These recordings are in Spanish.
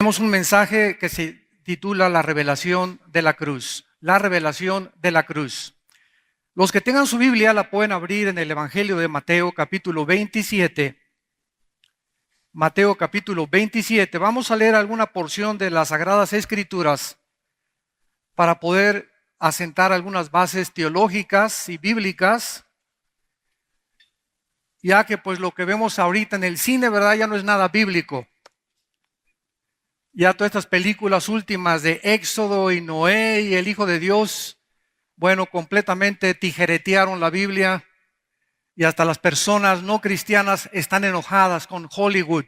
Tenemos un mensaje que se titula La revelación de la cruz. La revelación de la cruz. Los que tengan su Biblia la pueden abrir en el Evangelio de Mateo capítulo 27. Mateo capítulo 27. Vamos a leer alguna porción de las Sagradas Escrituras para poder asentar algunas bases teológicas y bíblicas, ya que pues lo que vemos ahorita en el cine, ¿verdad? Ya no es nada bíblico. Ya todas estas películas últimas de Éxodo y Noé y el Hijo de Dios, bueno, completamente tijeretearon la Biblia y hasta las personas no cristianas están enojadas con Hollywood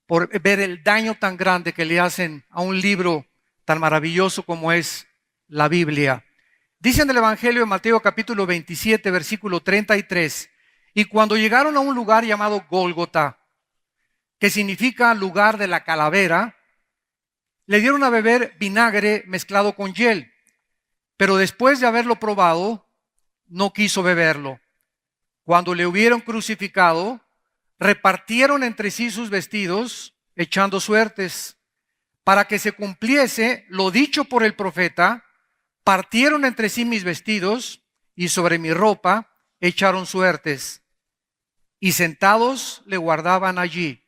por ver el daño tan grande que le hacen a un libro tan maravilloso como es la Biblia. Dice en el Evangelio de Mateo capítulo 27, versículo 33, y cuando llegaron a un lugar llamado Gólgota, que significa lugar de la calavera, le dieron a beber vinagre mezclado con hiel, pero después de haberlo probado, no quiso beberlo. Cuando le hubieron crucificado, repartieron entre sí sus vestidos, echando suertes. Para que se cumpliese lo dicho por el profeta, partieron entre sí mis vestidos, y sobre mi ropa echaron suertes. Y sentados le guardaban allí.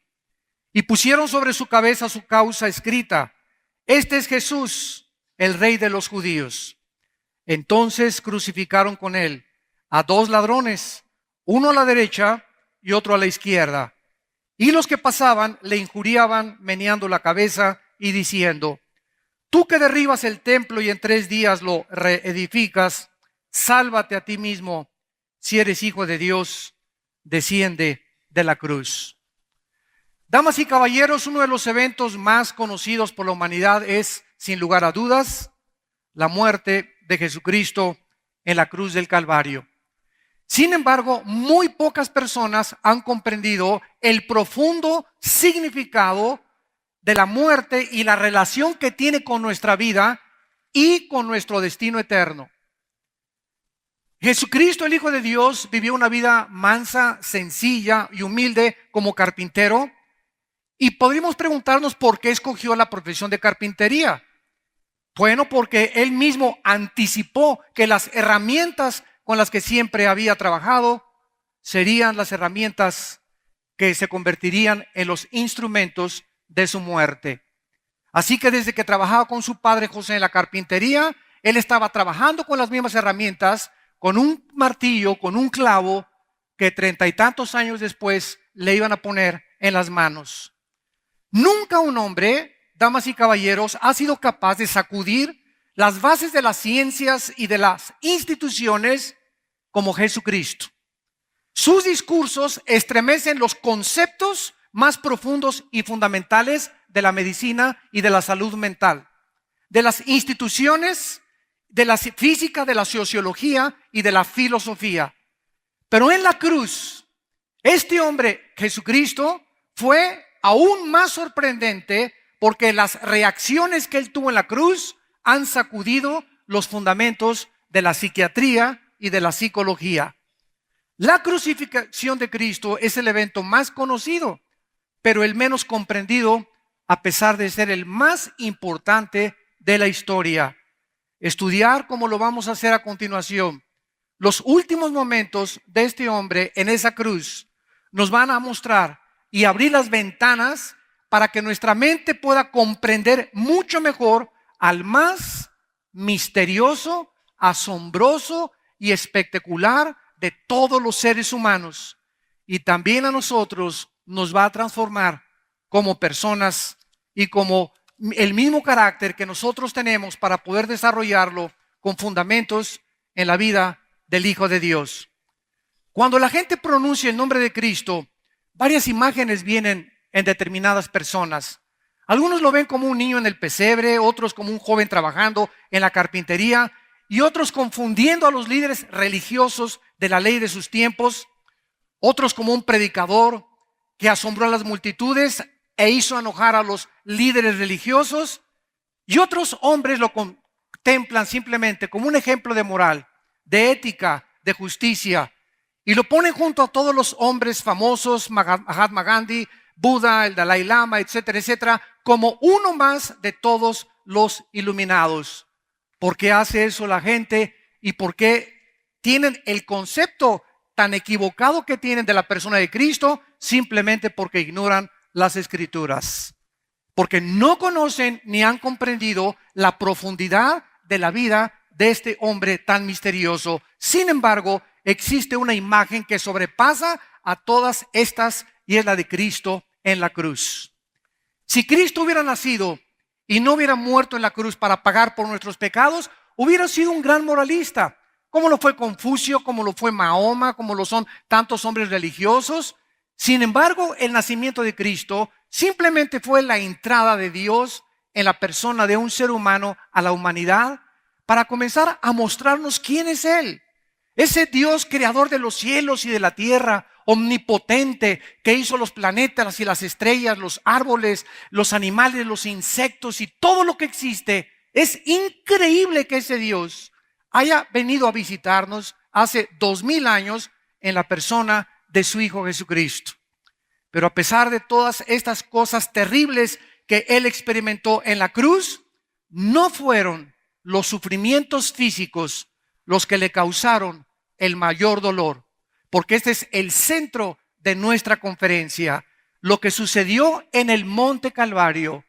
Y pusieron sobre su cabeza su causa escrita: Este es Jesús, el Rey de los judíos. Entonces crucificaron con él a dos ladrones, uno a la derecha y otro a la izquierda. Y los que pasaban le injuriaban, meneando la cabeza y diciendo: Tú que derribas el templo y en 3 días lo reedificas, sálvate a ti mismo. Si eres hijo de Dios, desciende de la cruz. Damas y caballeros, uno de los eventos más conocidos por la humanidad es, sin lugar a dudas, la muerte de Jesucristo en la cruz del Calvario. Sin embargo, muy pocas personas han comprendido el profundo significado de la muerte y la relación que tiene con nuestra vida y con nuestro destino eterno. Jesucristo, el Hijo de Dios, vivió una vida mansa, sencilla y humilde como carpintero. Y podríamos preguntarnos por qué escogió la profesión de carpintería. Bueno, porque él mismo anticipó que las herramientas con las que siempre había trabajado serían las herramientas que se convertirían en los instrumentos de su muerte. Así que desde que trabajaba con su padre José en la carpintería, él estaba trabajando con las mismas herramientas, con un martillo, con un clavo, que 30 y tantos años después le iban a poner en las manos. Nunca un hombre, damas y caballeros, ha sido capaz de sacudir las bases de las ciencias y de las instituciones como Jesucristo. Sus discursos estremecen los conceptos más profundos y fundamentales de la medicina y de la salud mental, de las instituciones, de la física, de la sociología y de la filosofía. Pero en la cruz, este hombre, Jesucristo, fue aún más sorprendente porque las reacciones que él tuvo en la cruz han sacudido los fundamentos de la psiquiatría y de la psicología. La crucifixión de Cristo es el evento más conocido, pero el menos comprendido, a pesar de ser el más importante de la historia. Estudiar, como lo vamos a hacer a continuación, los últimos momentos de este hombre en esa cruz nos van a mostrar y abrir las ventanas para que nuestra mente pueda comprender mucho mejor al más misterioso, asombroso y espectacular de todos los seres humanos. Y también a nosotros nos va a transformar como personas y como el mismo carácter que nosotros tenemos para poder desarrollarlo con fundamentos en la vida del Hijo de Dios. Cuando la gente pronuncia el nombre de Cristo, varias imágenes vienen en determinadas personas. Algunos lo ven como un niño en el pesebre, otros como un joven trabajando en la carpintería y otros confundiendo a los líderes religiosos de la ley de sus tiempos, otros como un predicador que asombró a las multitudes e hizo enojar a los líderes religiosos, y otros hombres lo contemplan simplemente como un ejemplo de moral, de ética, de justicia, y lo ponen junto a todos los hombres famosos, Mahatma Gandhi, Buda, el Dalai Lama, etcétera, etcétera, como uno más de todos los iluminados. ¿Por qué hace eso la gente? ¿Y por qué tienen el concepto tan equivocado que tienen de la persona de Cristo? Simplemente porque ignoran las Escrituras. Porque no conocen ni han comprendido la profundidad de la vida de este hombre tan misterioso. Sin embargo, existe una imagen que sobrepasa a todas estas y es la de Cristo en la cruz. Si Cristo hubiera nacido y no hubiera muerto en la cruz para pagar por nuestros pecados, hubiera sido un gran moralista, como lo fue Confucio, como lo fue Mahoma, como lo son tantos hombres religiosos. Sin embargo, el nacimiento de Cristo simplemente fue la entrada de Dios en la persona de un ser humano a la humanidad para comenzar a mostrarnos quién es Él. Ese Dios creador de los cielos y de la tierra, omnipotente, que hizo los planetas y las estrellas, los árboles, los animales, los insectos y todo lo que existe. Es increíble que ese Dios haya venido a visitarnos hace 2000 años en la persona de su Hijo Jesucristo. Pero a pesar de todas estas cosas terribles que Él experimentó en la cruz, no fueron los sufrimientos físicos los que le causaron el mayor dolor, porque este es el centro de nuestra conferencia. Lo que sucedió en el Monte Calvario,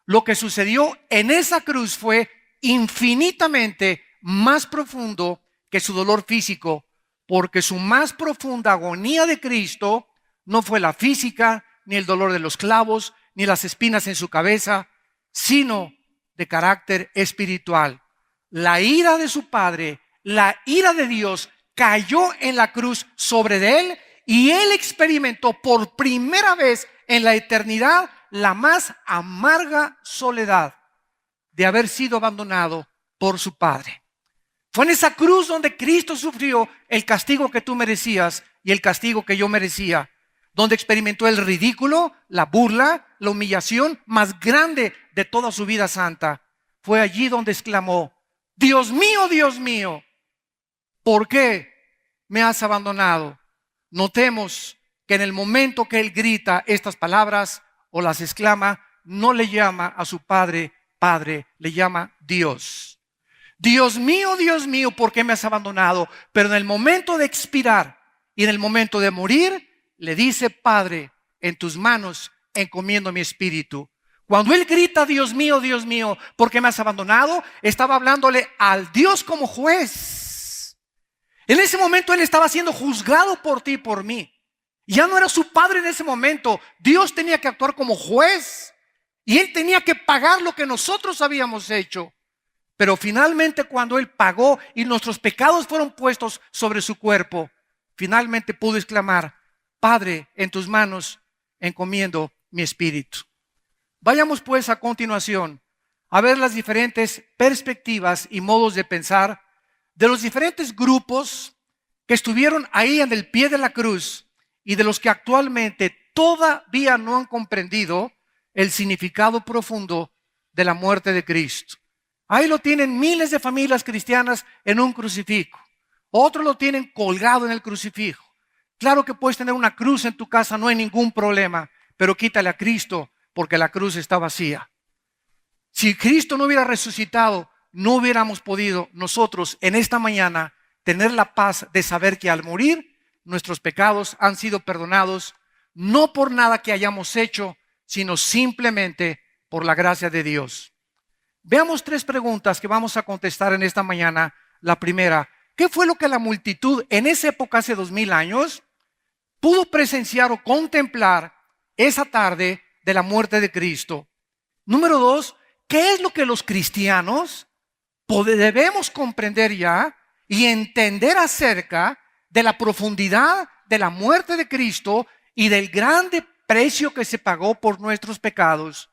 lo que sucedió en esa cruz fue infinitamente más profundo que su dolor físico, porque su más profunda agonía de Cristo no fue la física, ni el dolor de los clavos, ni las espinas en su cabeza, sino de carácter espiritual. La ira de su Padre, la ira de Dios cayó en la cruz sobre de Él y Él experimentó por primera vez en la eternidad la más amarga soledad de haber sido abandonado por su Padre. Fue en esa cruz donde Cristo sufrió el castigo que tú merecías y el castigo que yo merecía, donde experimentó el ridículo, la burla, la humillación más grande de toda su vida santa. Fue allí donde exclamó: Dios mío, ¿por qué me has abandonado? Notemos que en el momento que Él grita estas palabras o las exclama, no le llama a su Padre, Padre, le llama Dios. Dios mío, ¿por qué me has abandonado? Pero en el momento de expirar y en el momento de morir, le dice: Padre, en tus manos encomiendo mi espíritu. Cuando Él grita, Dios mío, ¿por qué me has abandonado?, estaba hablándole al Dios como juez. En ese momento Él estaba siendo juzgado por ti y por mí. Ya no era su Padre en ese momento. Dios tenía que actuar como juez y Él tenía que pagar lo que nosotros habíamos hecho. Pero finalmente, cuando Él pagó y nuestros pecados fueron puestos sobre su cuerpo, finalmente pudo exclamar: Padre, en tus manos encomiendo mi espíritu. Vayamos pues a continuación a ver las diferentes perspectivas y modos de pensar de los diferentes grupos que estuvieron ahí en el pie de la cruz y de los que actualmente todavía no han comprendido el significado profundo de la muerte de Cristo. Ahí lo tienen miles de familias cristianas en un crucifijo. Otros lo tienen colgado en el crucifijo. Claro que puedes tener una cruz en tu casa, no hay ningún problema, pero quítale a Cristo porque la cruz está vacía. Si Cristo no hubiera resucitado, no hubiéramos podido nosotros en esta mañana tener la paz de saber que al morir nuestros pecados han sido perdonados, no por nada que hayamos hecho, sino simplemente por la gracia de Dios. Veamos 3 preguntas que vamos a contestar en esta mañana. La primera: ¿qué fue lo que la multitud en esa época, hace 2000 años, pudo presenciar o contemplar esa tarde de la muerte de Cristo? Número 2, ¿qué es lo que los cristianos debemos comprender ya y entender acerca de la profundidad de la muerte de Cristo y del grande precio que se pagó por nuestros pecados?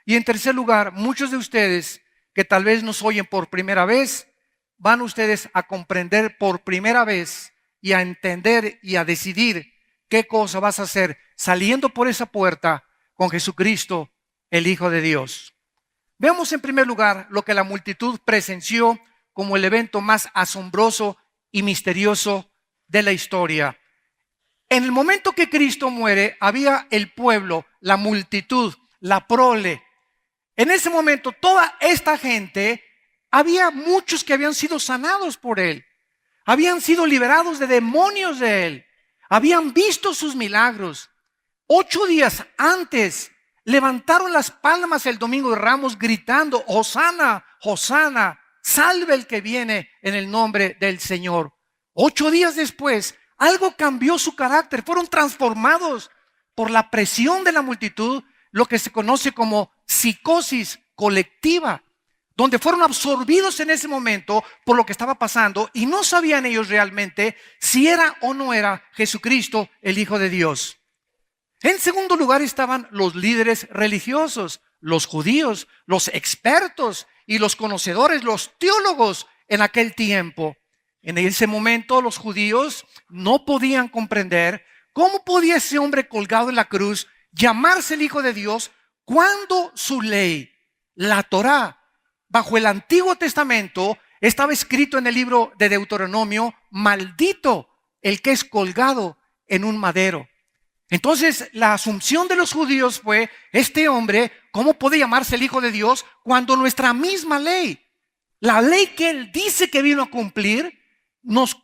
Y en tercer lugar, muchos de ustedes que tal vez nos oyen por primera vez, van ustedes a comprender por primera vez y a entender y a decidir qué cosa vas a hacer saliendo por esa puerta con Jesucristo, el Hijo de Dios. Veamos en primer lugar lo que la multitud presenció como el evento más asombroso y misterioso de la historia. En el momento que Cristo muere, había el pueblo, la multitud, la prole, En ese momento, toda esta gente, había muchos que habían sido sanados por él. Habían sido liberados de demonios de él. Habían visto sus milagros. 8 días antes, levantaron las palmas el domingo de Ramos gritando: Hosana, Hosana, salve el que viene en el nombre del Señor. 8 días después, algo cambió su carácter. Fueron transformados por la presión de la multitud, lo que se conoce como psicosis colectiva, donde fueron absorbidos en ese momento por lo que estaba pasando y no sabían ellos realmente si era o no era Jesucristo el Hijo de Dios. En segundo lugar estaban los líderes religiosos, los judíos, los expertos y los conocedores, los teólogos en aquel tiempo. En ese momento los judíos no podían comprender cómo podía ese hombre colgado en la cruz llamarse el Hijo de Dios cuando su ley, la Torá, bajo el Antiguo Testamento, estaba escrito en el libro de Deuteronomio: maldito el que es colgado en un madero. Entonces la asunción de los judíos fue: este hombre, ¿cómo puede llamarse el Hijo de Dios cuando nuestra misma ley, la ley que él dice que vino a cumplir, nos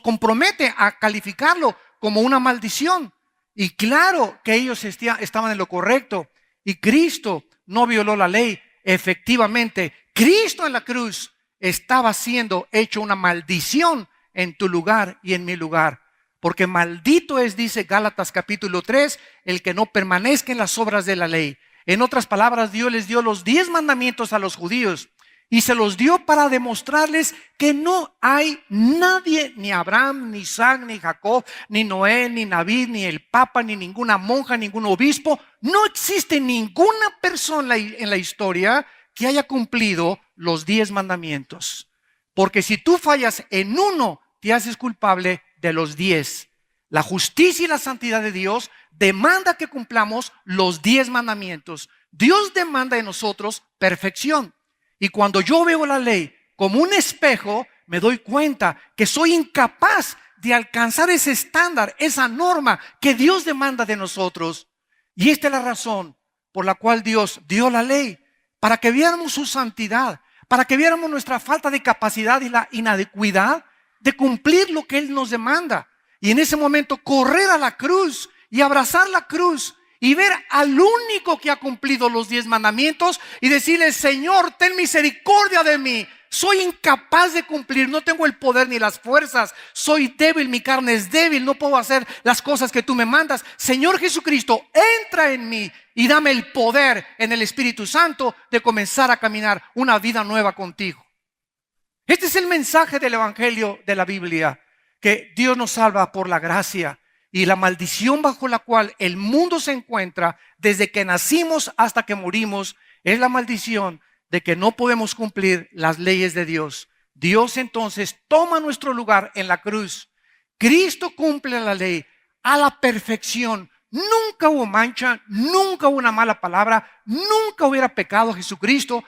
compromete a calificarlo como una maldición? Y claro que ellos estaban en lo correcto, y Cristo no violó la ley. Efectivamente, Cristo en la cruz estaba siendo hecho una maldición en tu lugar y en mi lugar. Porque maldito es, dice Gálatas capítulo 3, el que no permanezca en las obras de la ley. En otras palabras, Dios les dio los 10 mandamientos a los judíos y se los dio para demostrarles que no hay nadie, ni Abraham, ni Isaac, ni Jacob, ni Noé, ni David, ni el Papa, ni ninguna monja, ningún obispo. No existe ninguna persona en la historia que haya cumplido los 10 mandamientos. Porque si tú fallas en uno, te haces culpable de los 10. La justicia y la santidad de Dios demanda que cumplamos los 10 mandamientos. Dios demanda de nosotros perfección. Y cuando yo veo la ley como un espejo, me doy cuenta que soy incapaz de alcanzar ese estándar, esa norma que Dios demanda de nosotros. Y esta es la razón por la cual Dios dio la ley, para que viéramos su santidad, para que viéramos nuestra falta de capacidad y la inadecuidad de cumplir lo que Él nos demanda. Y en ese momento correr a la cruz y abrazar la cruz y ver al único que ha cumplido los 10 mandamientos y decirle: Señor, ten misericordia de mí. Soy incapaz de cumplir, no tengo el poder ni las fuerzas, soy débil, mi carne es débil, no puedo hacer las cosas que tú me mandas. Señor Jesucristo, entra en mí y dame el poder en el Espíritu Santo de comenzar a caminar una vida nueva contigo. Este es el mensaje del Evangelio de la Biblia, que Dios nos salva por la gracia, y la maldición bajo la cual el mundo se encuentra desde que nacimos hasta que morimos es la maldición de que no podemos cumplir las leyes de Dios. Dios entonces toma nuestro lugar en la cruz. Cristo cumple la ley a la perfección. Nunca hubo mancha, nunca hubo una mala palabra, nunca hubiera pecado Jesucristo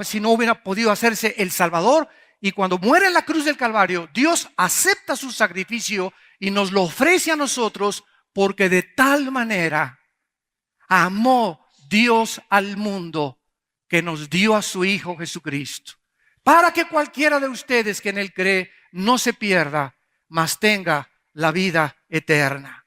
si no hubiera podido hacerse el Salvador. Y cuando muere en la cruz del Calvario, Dios acepta su sacrificio y nos lo ofrece a nosotros, porque de tal manera amó Dios al mundo que nos dio a su Hijo Jesucristo, para que cualquiera de ustedes que en Él cree no se pierda, mas tenga la vida eterna.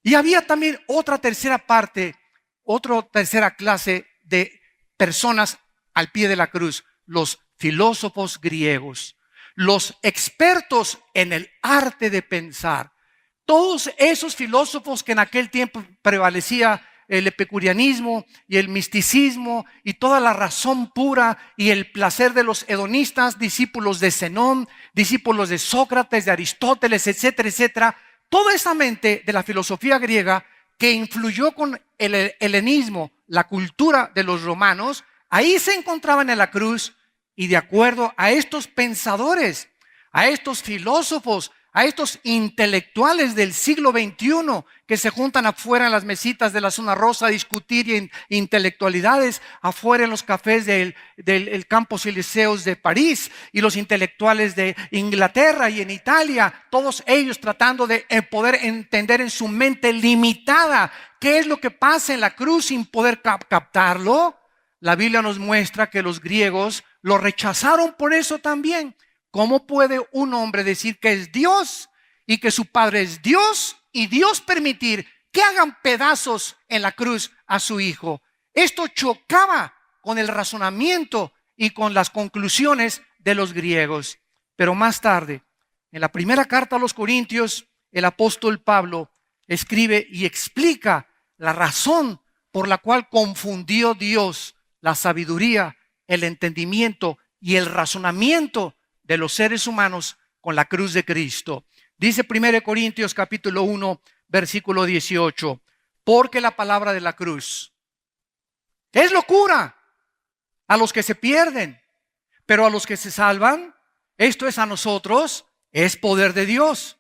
Y había también otra tercera parte, otra tercera clase de personas al pie de la cruz: los filósofos griegos, los expertos en el arte de pensar. Todos esos filósofos que en aquel tiempo prevalecía el epicureanismo y el misticismo y toda la razón pura y el placer de los hedonistas, discípulos de Zenón, discípulos de Sócrates, de Aristóteles, etcétera, etcétera. Toda esa mente de la filosofía griega que influyó con el helenismo, la cultura de los romanos, ahí se encontraban en la cruz. Y de acuerdo a estos pensadores, a estos filósofos, a estos intelectuales del siglo XXI que se juntan afuera en las mesitas de la zona rosa a discutir intelectualidades, afuera en los cafés del Campos Elíseos de París, y los intelectuales de Inglaterra y en Italia, todos ellos tratando de poder entender en su mente limitada qué es lo que pasa en la cruz sin poder captarlo. la Biblia nos muestra que los griegos lo rechazaron por eso también. ¿Cómo puede un hombre decir que es Dios y que su padre es Dios y Dios permitir que hagan pedazos en la cruz a su hijo? Esto chocaba con el razonamiento y con las conclusiones de los griegos. Pero más tarde, en la primera carta a los Corintios, el apóstol Pablo escribe y explica la razón por la cual confundió Dios la sabiduría, el entendimiento y el razonamiento de los seres humanos con la cruz de Cristo. Dice 1 Corintios capítulo 1, versículo 18, porque la palabra de la cruz es locura a los que se pierden, pero a los que se salvan, esto es a nosotros, es poder de Dios.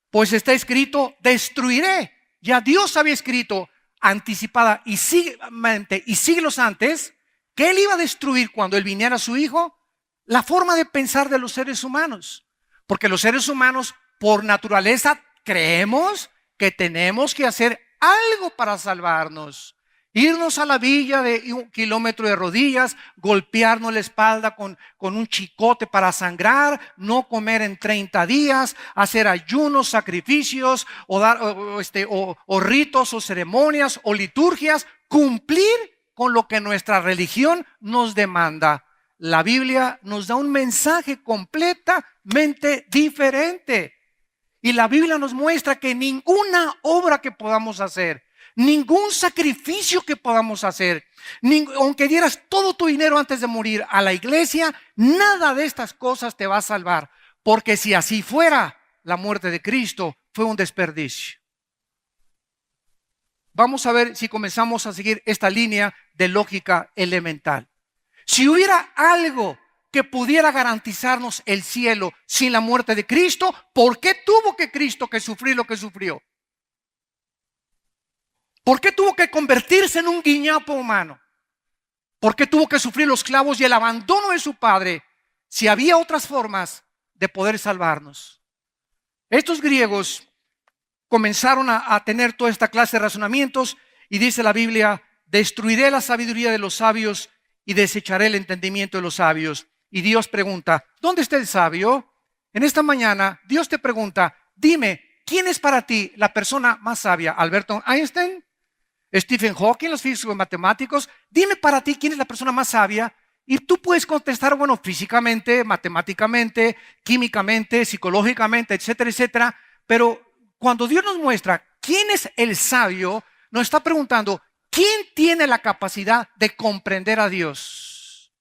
Pues está escrito, destruiré. Ya Dios había escrito anticipada y siglos antes que Él iba a destruir cuando Él viniera a su Hijo la forma de pensar de los seres humanos. Porque los seres humanos por naturaleza creemos que tenemos que hacer algo para salvarnos. Irnos a la villa de 1 kilómetro de rodillas, golpearnos la espalda con un chicote para sangrar, no comer en 30 días, hacer ayunos, sacrificios, o ritos o ceremonias o liturgias, cumplir con lo que nuestra religión nos demanda. La Biblia nos da un mensaje completamente diferente. Y la Biblia nos muestra que ninguna obra que podamos hacer, ningún sacrificio que podamos hacer, aunque dieras todo tu dinero antes de morir a la iglesia, nada de estas cosas te va a salvar. Porque si así fuera, la muerte de Cristo fue un desperdicio. Vamos a ver si comenzamos a seguir esta línea de lógica elemental. Si hubiera algo que pudiera garantizarnos el cielo sin la muerte de Cristo, ¿por qué tuvo que Cristo que sufrir lo que sufrió? ¿Por qué tuvo que convertirse en un guiñapo humano? ¿Por qué tuvo que sufrir los clavos y el abandono de su padre si había otras formas de poder salvarnos? Estos griegos comenzaron a tener toda esta clase de razonamientos y dice la Biblia, destruiré la sabiduría de los sabios y desecharé el entendimiento de los sabios. Y Dios pregunta, ¿dónde está el sabio? En esta mañana Dios te pregunta, dime, ¿quién es para ti la persona más sabia? ¿Albert Einstein? ¿Stephen Hawking, los físicos matemáticos? Dime para ti quién es la persona más sabia. Y tú puedes contestar, bueno, físicamente, matemáticamente, químicamente, psicológicamente, etcétera, etcétera. Pero cuando Dios nos muestra quién es el sabio, nos está preguntando, ¿quién tiene la capacidad de comprender a Dios?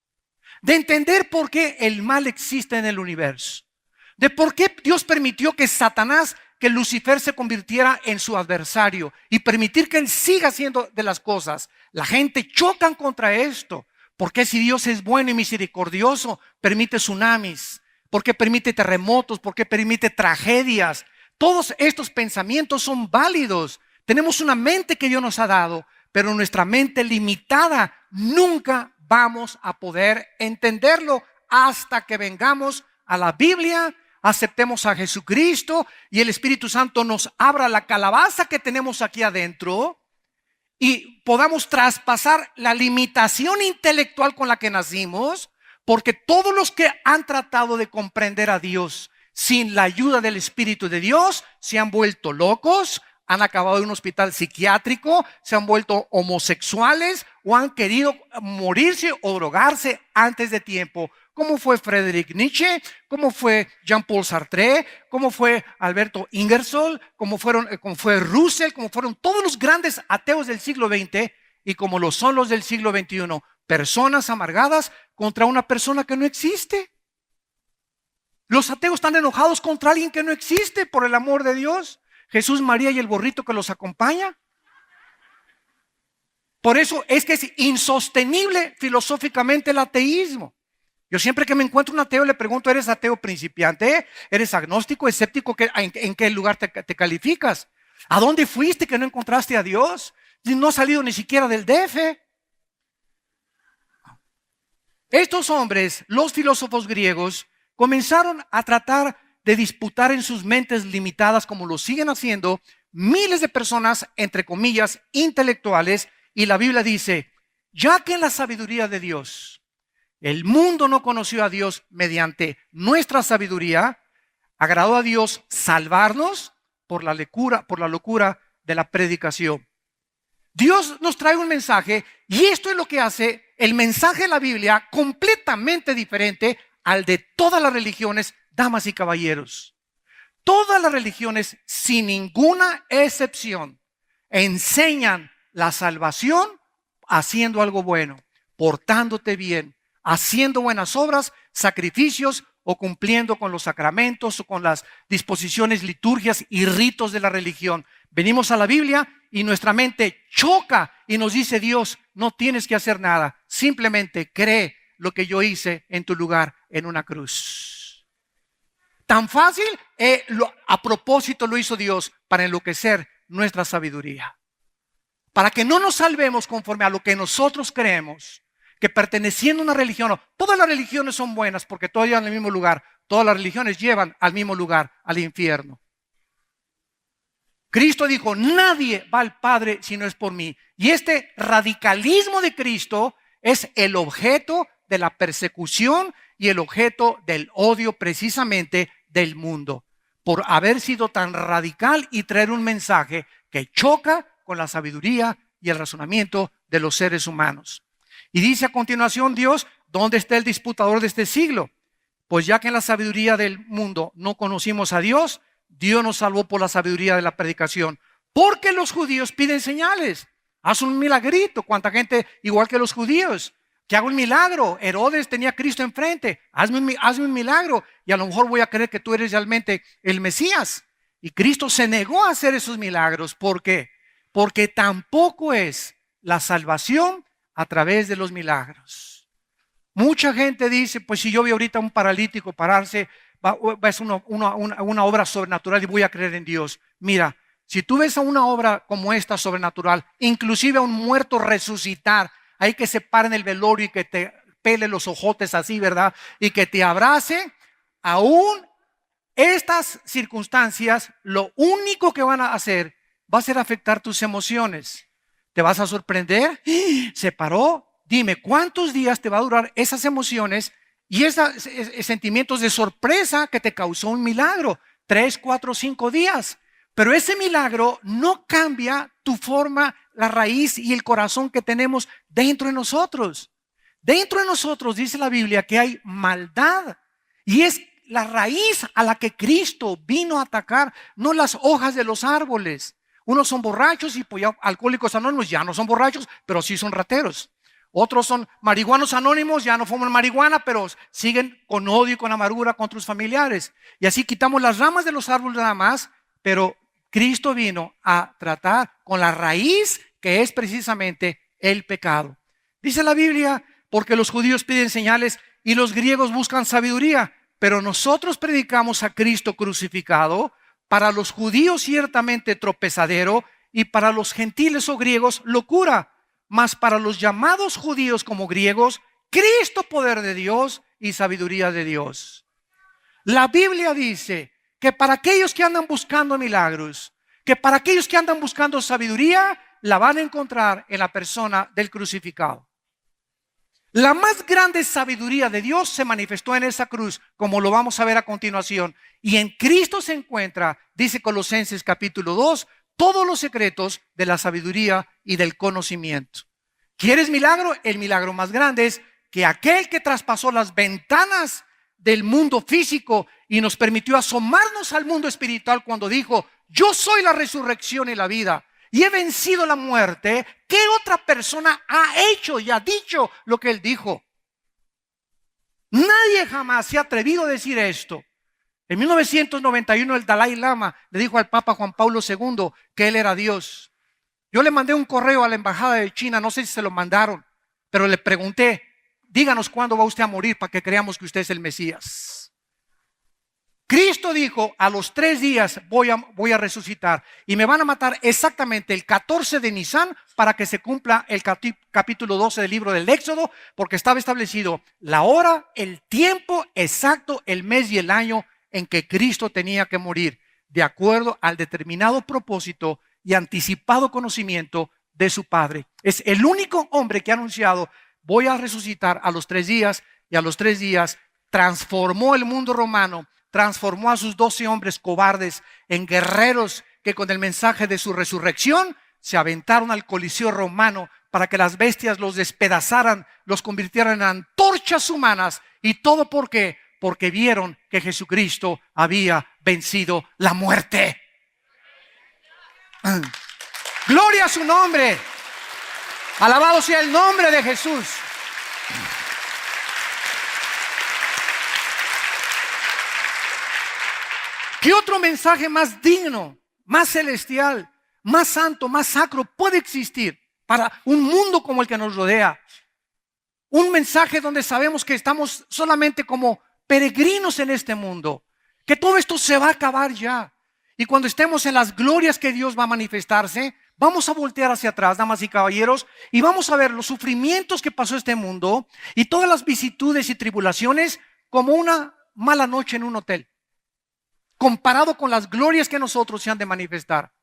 De entender por qué el mal existe en el universo. De por qué Dios permitió que Satanás, que Lucifer se convirtiera en su adversario y permitir que él siga haciendo de las cosas. La gente chocan contra esto. ¿Por qué si Dios es bueno y misericordioso permite tsunamis? ¿Por qué permite terremotos? ¿Por qué permite tragedias? Todos estos pensamientos son válidos. Tenemos una mente que Dios nos ha dado, pero nuestra mente limitada nunca vamos a poder entenderlo hasta que vengamos a la Biblia, aceptemos a Jesucristo y el Espíritu Santo nos abra la calabaza que tenemos aquí adentro y podamos traspasar la limitación intelectual con la que nacimos, porque todos los que han tratado de comprender a Dios sin la ayuda del Espíritu de Dios se han vuelto locos, han acabado en un hospital psiquiátrico, se han vuelto homosexuales o han querido morirse o drogarse antes de tiempo. Como fue Friedrich Nietzsche, como fue Jean-Paul Sartre, como fue Alberto Ingersoll, como fue Russell, como fueron todos los grandes ateos del siglo XX y como lo son los del siglo XXI. Personas amargadas contra una persona que no existe. Los ateos están enojados contra alguien que no existe, por el amor de Dios. Jesús, María y el borrito que los acompaña. Por eso es que es insostenible filosóficamente el ateísmo. Yo siempre que me encuentro un ateo le pregunto, ¿eres ateo principiante? ¿Eres agnóstico, escéptico? ¿En qué lugar te calificas? ¿A dónde fuiste que no encontraste a Dios? No has salido ni siquiera del DF. Estos hombres, los filósofos griegos, comenzaron a tratar de disputar en sus mentes limitadas, como lo siguen haciendo miles de personas, entre comillas, intelectuales. Y la Biblia dice, ya que en la sabiduría de Dios, el mundo no conoció a Dios mediante nuestra sabiduría, agradó a Dios salvarnos por la locura de la predicación. Dios nos trae un mensaje y esto es lo que hace el mensaje de la Biblia completamente diferente al de todas las religiones, damas y caballeros. Todas las religiones, sin ninguna excepción, enseñan la salvación haciendo algo bueno, portándote bien, haciendo buenas obras, sacrificios o cumpliendo con los sacramentos o con las disposiciones, liturgias y ritos de la religión. Venimos a la Biblia y nuestra mente choca y nos dice: Dios, no tienes que hacer nada, simplemente cree lo que yo hice en tu lugar en una cruz. Tan fácil, a propósito lo hizo Dios para enloquecer nuestra sabiduría, para que no nos salvemos conforme a lo que nosotros creemos, que perteneciendo a una religión, todas las religiones son buenas porque todas llevan al mismo lugar, todas las religiones llevan al mismo lugar, al infierno. Cristo dijo: nadie va al Padre si no es por mí. Y este radicalismo de Cristo es el objeto de la persecución y el objeto del odio precisamente del mundo, por haber sido tan radical y traer un mensaje que choca con la sabiduría y el razonamiento de los seres humanos. Y dice a continuación Dios: ¿dónde está el disputador de este siglo? Pues ya que en la sabiduría del mundo no conocimos a Dios, Dios nos salvó por la sabiduría de la predicación. Porque los judíos piden señales. Haz un milagrito. ¿Cuánta gente igual que los judíos? Que haga un milagro. Herodes tenía a Cristo enfrente. Hazme un milagro y a lo mejor voy a creer que tú eres realmente el Mesías. Y Cristo se negó a hacer esos milagros. ¿Por qué? Porque tampoco es la salvación a través de los milagros. Mucha gente dice: pues si yo veo ahorita a un paralítico pararse, es una obra sobrenatural y voy a creer en Dios. Mira, si tú ves a una obra como esta sobrenatural, inclusive a un muerto resucitar, hay que se pare en el velorio y que te pele los ojotes así, ¿verdad? Y que te abrace, aún estas circunstancias, lo único que van a hacer va a ser afectar tus emociones. ¿Te vas a sorprender? ¿Se paró? Dime, ¿cuántos días te va a durar esas emociones y esos sentimientos de sorpresa que te causó un milagro? 3, 4, 5 días. Pero ese milagro no cambia tu forma, la raíz y el corazón que tenemos dentro de nosotros. Dentro de nosotros dice la Biblia que hay maldad y es la raíz a la que Cristo vino a atacar, no las hojas de los árboles. Unos son borrachos y pues ya alcohólicos anónimos ya no son borrachos, pero sí son rateros. Otros son marihuanos anónimos, ya no fuman marihuana, pero siguen con odio y con amargura contra sus familiares. Y así quitamos las ramas de los árboles nada más, pero Cristo vino a tratar con la raíz que es precisamente el pecado. Dice la Biblia: porque los judíos piden señales y los griegos buscan sabiduría, pero nosotros predicamos a Cristo crucificado, para los judíos ciertamente tropezadero y para los gentiles o griegos locura, mas para los llamados judíos como griegos, Cristo poder de Dios y sabiduría de Dios. La Biblia dice que para aquellos que andan buscando milagros, que para aquellos que andan buscando sabiduría, la van a encontrar en la persona del crucificado. La más grande sabiduría de Dios se manifestó en esa cruz, como lo vamos a ver a continuación. Y en Cristo se encuentra, dice Colosenses capítulo 2, todos los secretos de la sabiduría y del conocimiento. ¿Quieres milagro? El milagro más grande es que aquel que traspasó las ventanas del mundo físico y nos permitió asomarnos al mundo espiritual cuando dijo: yo soy la resurrección y la vida y he vencido la muerte. ¿Qué otra persona ha hecho y ha dicho lo que él dijo? Nadie jamás se ha atrevido a decir esto. En 1991 el Dalai Lama le dijo al Papa Juan Pablo II que él era Dios. Yo le mandé un correo a la embajada de China, no sé si se lo mandaron, pero le pregunté: díganos cuándo va usted a morir para que creamos que usted es el Mesías. Cristo dijo: a los 3 días voy a resucitar y me van a matar exactamente el 14 de Nisan para que se cumpla el capítulo 12 del libro del Éxodo, porque estaba establecido la hora, el tiempo exacto, el mes y el año en que Cristo tenía que morir, de acuerdo al determinado propósito y anticipado conocimiento de su Padre. Es el único hombre que ha anunciado, voy a resucitar a los 3 días, y a los 3 días transformó el mundo romano, transformó a sus 12 hombres cobardes en guerreros que con el mensaje de su resurrección se aventaron al Coliseo romano para que las bestias los despedazaran, los convirtieran en antorchas humanas. ¿Y todo por qué? Porque vieron que Jesucristo había vencido la muerte. Gloria a su nombre. Alabado sea el nombre de Jesús. ¿Qué otro mensaje más digno, más celestial, más santo, más sacro puede existir para un mundo como el que nos rodea? Un mensaje donde sabemos que estamos solamente como peregrinos en este mundo, que todo esto se va a acabar ya. Y cuando estemos en las glorias que Dios va a manifestarse, vamos a voltear hacia atrás, damas y caballeros, y vamos a ver los sufrimientos que pasó este mundo y todas las vicisitudes y tribulaciones como una mala noche en un hotel, comparado con las glorias que nosotros se han de manifestar.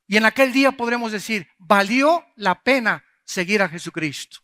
Y en aquel día podremos decir, valió la pena seguir a Jesucristo.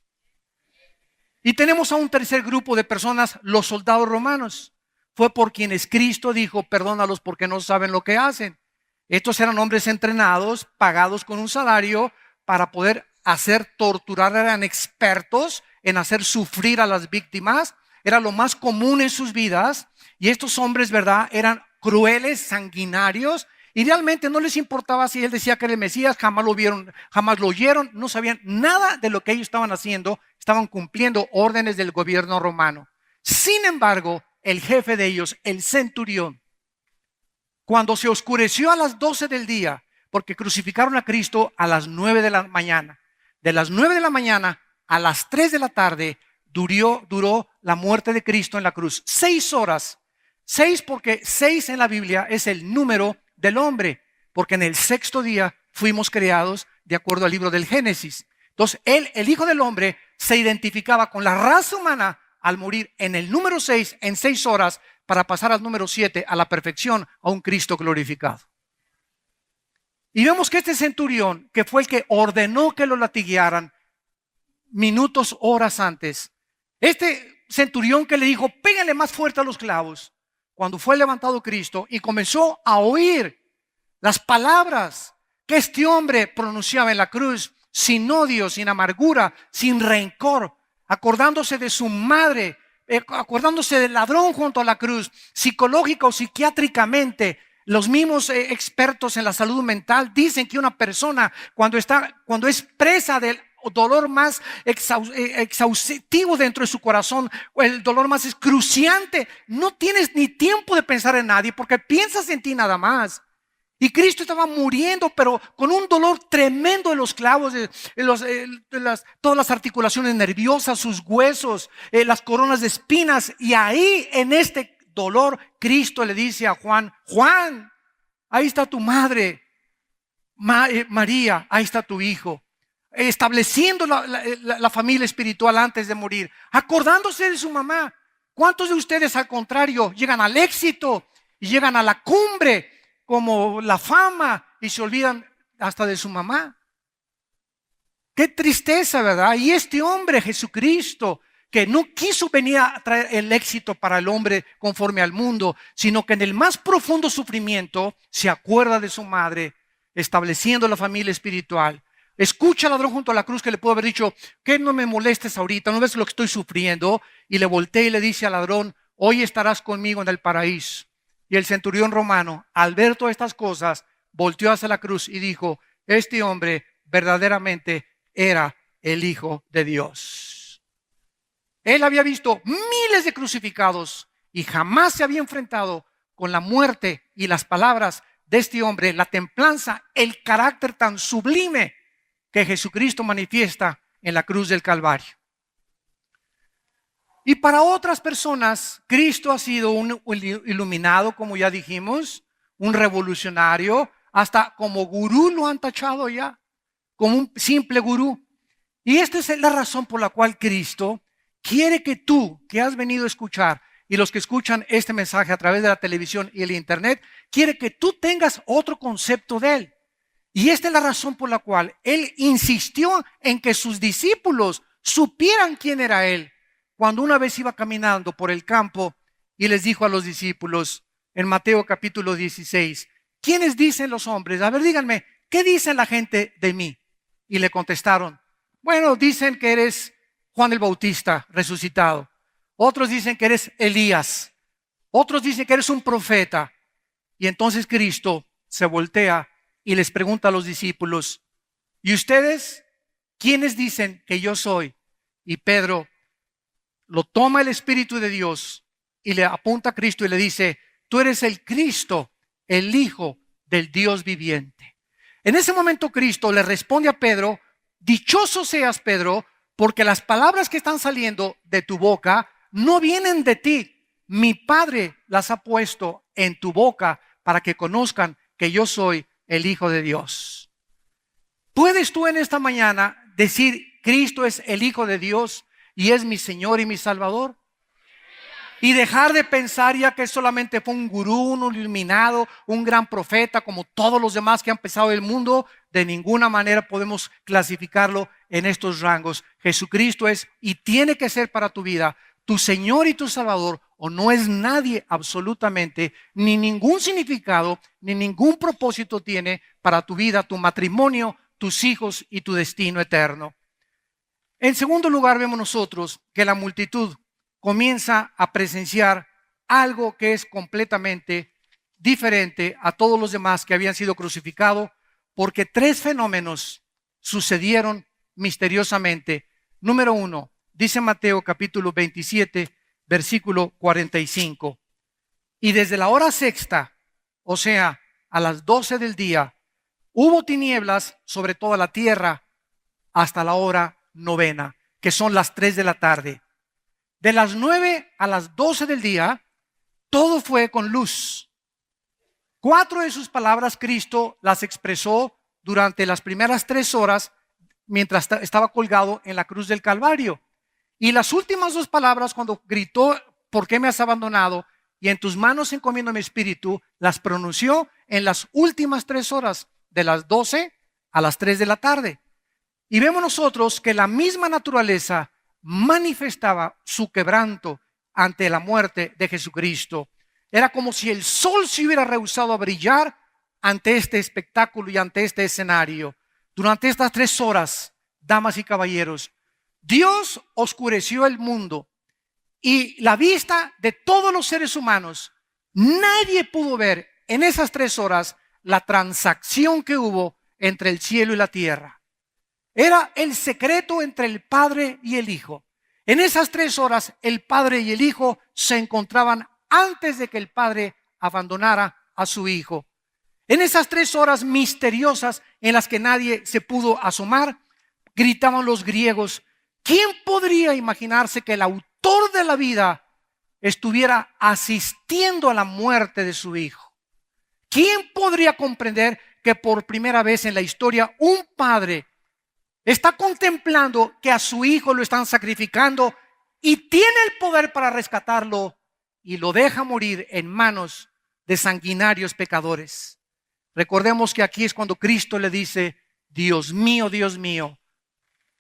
Y tenemos a un tercer grupo de personas, los soldados romanos. Fue por quienes Cristo dijo, perdónalos porque no saben lo que hacen. Estos eran hombres entrenados, pagados con un salario para poder hacer torturar. Eran expertos en hacer sufrir a las víctimas. Era lo más común en sus vidas. Y estos hombres, ¿verdad?, eran crueles, sanguinarios. Y realmente no les importaba si él decía que era el Mesías. Jamás lo vieron, jamás lo oyeron. No sabían nada de lo que ellos estaban haciendo. Estaban cumpliendo órdenes del gobierno romano. Sin embargo, el jefe de ellos, el centurión, cuando se oscureció a las 12 del día, porque crucificaron a Cristo a las 9 de la mañana, de las 9 de la mañana a las 3 de la tarde, duró la muerte de Cristo en la cruz. 6 horas. 6 porque 6 en la Biblia es el número del hombre, porque en el 6º día fuimos creados de acuerdo al libro del Génesis. Entonces, él, el Hijo del Hombre, se identificaba con la raza humana al morir en el número 6, en 6 horas, para pasar al número 7, a la perfección, a un Cristo glorificado. Y vemos que este centurión, que fue el que ordenó que lo latiguearan minutos, horas antes, este centurión que le dijo, pégale más fuerte a los clavos, cuando fue levantado Cristo y comenzó a oír las palabras que este hombre pronunciaba en la cruz, sin odio, sin amargura, sin rencor, acordándose de su madre, acordándose del ladrón junto a la cruz, psicológica o psiquiátricamente. Los mismos expertos en la salud mental dicen que una persona cuando es presa del dolor más exhaustivo dentro de su corazón, o el dolor más excruciante, no tienes ni tiempo de pensar en nadie porque piensas en ti nada más. Y Cristo estaba muriendo, pero con un dolor tremendo en los clavos, todas las articulaciones nerviosas, sus huesos, las coronas de espinas. Y ahí, en este dolor, Cristo le dice a Juan, Juan, ahí está tu madre, María, ahí está tu hijo. Estableciendo la familia espiritual antes de morir, acordándose de su mamá. ¿Cuántos de ustedes, al contrario, llegan al éxito y llegan a la cumbre, como la fama, y se olvidan hasta de su mamá? Qué tristeza, ¿verdad? Y este hombre, Jesucristo, que no quiso venir a traer el éxito para el hombre conforme al mundo, sino que en el más profundo sufrimiento se acuerda de su madre, estableciendo la familia espiritual. Escucha al ladrón junto a la cruz, que le pudo haber dicho, que no me molestes ahorita, no ves lo que estoy sufriendo. Y le voltea y le dice al ladrón, hoy estarás conmigo en el paraíso. Y el centurión romano, al ver todas estas cosas, volteó hacia la cruz y dijo, este hombre verdaderamente era el Hijo de Dios. Él había visto miles de crucificados y jamás se había enfrentado con la muerte y las palabras de este hombre, la templanza, el carácter tan sublime que Jesucristo manifiesta en la cruz del Calvario. Y para otras personas, Cristo ha sido un iluminado, como ya dijimos, un revolucionario, hasta como gurú lo han tachado ya, como un simple gurú. Y esta es la razón por la cual Cristo quiere que tú, que has venido a escuchar, y los que escuchan este mensaje a través de la televisión y el internet, quiere que tú tengas otro concepto de Él. Y esta es la razón por la cual Él insistió en que sus discípulos supieran quién era Él. Cuando una vez iba caminando por el campo y les dijo a los discípulos en Mateo capítulo 16, ¿quiénes dicen los hombres? A ver, díganme, ¿qué dice la gente de mí? Y le contestaron, bueno, dicen que eres Juan el Bautista resucitado. Otros dicen que eres Elías. Otros dicen que eres un profeta. Y entonces Cristo se voltea y les pregunta a los discípulos, ¿y ustedes quiénes dicen que yo soy? Y Pedro lo toma el Espíritu de Dios y le apunta a Cristo y le dice, tú eres el Cristo, el Hijo del Dios viviente. En ese momento Cristo le responde a Pedro, dichoso seas, Pedro, porque las palabras que están saliendo de tu boca no vienen de ti. Mi Padre las ha puesto en tu boca para que conozcan que yo soy el Hijo de Dios. ¿Puedes tú en esta mañana decir, Cristo es el Hijo de Dios y es mi Señor y mi Salvador? Y dejar de pensar ya que solamente fue un gurú, un iluminado, un gran profeta, como todos los demás que han pesado el mundo. De ninguna manera podemos clasificarlo en estos rangos. Jesucristo es y tiene que ser para tu vida tu Señor y tu Salvador, o no es nadie absolutamente, ni ningún significado, ni ningún propósito tiene para tu vida, tu matrimonio, tus hijos y tu destino eterno. En segundo lugar, vemos nosotros que la multitud comienza a presenciar algo que es completamente diferente a todos los demás que habían sido crucificados, porque tres fenómenos sucedieron misteriosamente. Número uno, dice Mateo capítulo 27, versículo 45. Y desde la hora sexta, o sea, a las 12 del día, hubo tinieblas sobre toda la tierra hasta la hora novena, que son las 3 de la tarde. De las 9 a las 12 del día, todo fue con luz. 4 de sus palabras Cristo las expresó durante las primeras 3 horas mientras estaba colgado en la cruz del Calvario. Y las últimas 2 palabras, cuando gritó, ¿por qué me has abandonado? Y en tus manos encomiendo mi espíritu, las pronunció en las últimas 3 horas, de las 12 a las 3 de la tarde. Y vemos nosotros que la misma naturaleza manifestaba su quebranto ante la muerte de Jesucristo. Era como si el sol se hubiera rehusado a brillar ante este espectáculo y ante este escenario. Durante estas 3 horas, damas y caballeros, Dios oscureció el mundo y la vista de todos los seres humanos. Nadie pudo ver en esas 3 horas la transacción que hubo entre el cielo y la tierra. Era el secreto entre el Padre y el Hijo. En esas 3 horas el Padre y el Hijo se encontraban antes de que el Padre abandonara a su Hijo. En esas 3 horas misteriosas en las que nadie se pudo asomar, gritaban los griegos, ¿quién podría imaginarse que el autor de la vida estuviera asistiendo a la muerte de su Hijo? ¿Quién podría comprender que por primera vez en la historia un padre está contemplando que a su hijo lo están sacrificando y tiene el poder para rescatarlo y lo deja morir en manos de sanguinarios pecadores? Recordemos que aquí es cuando Cristo le dice, Dios mío,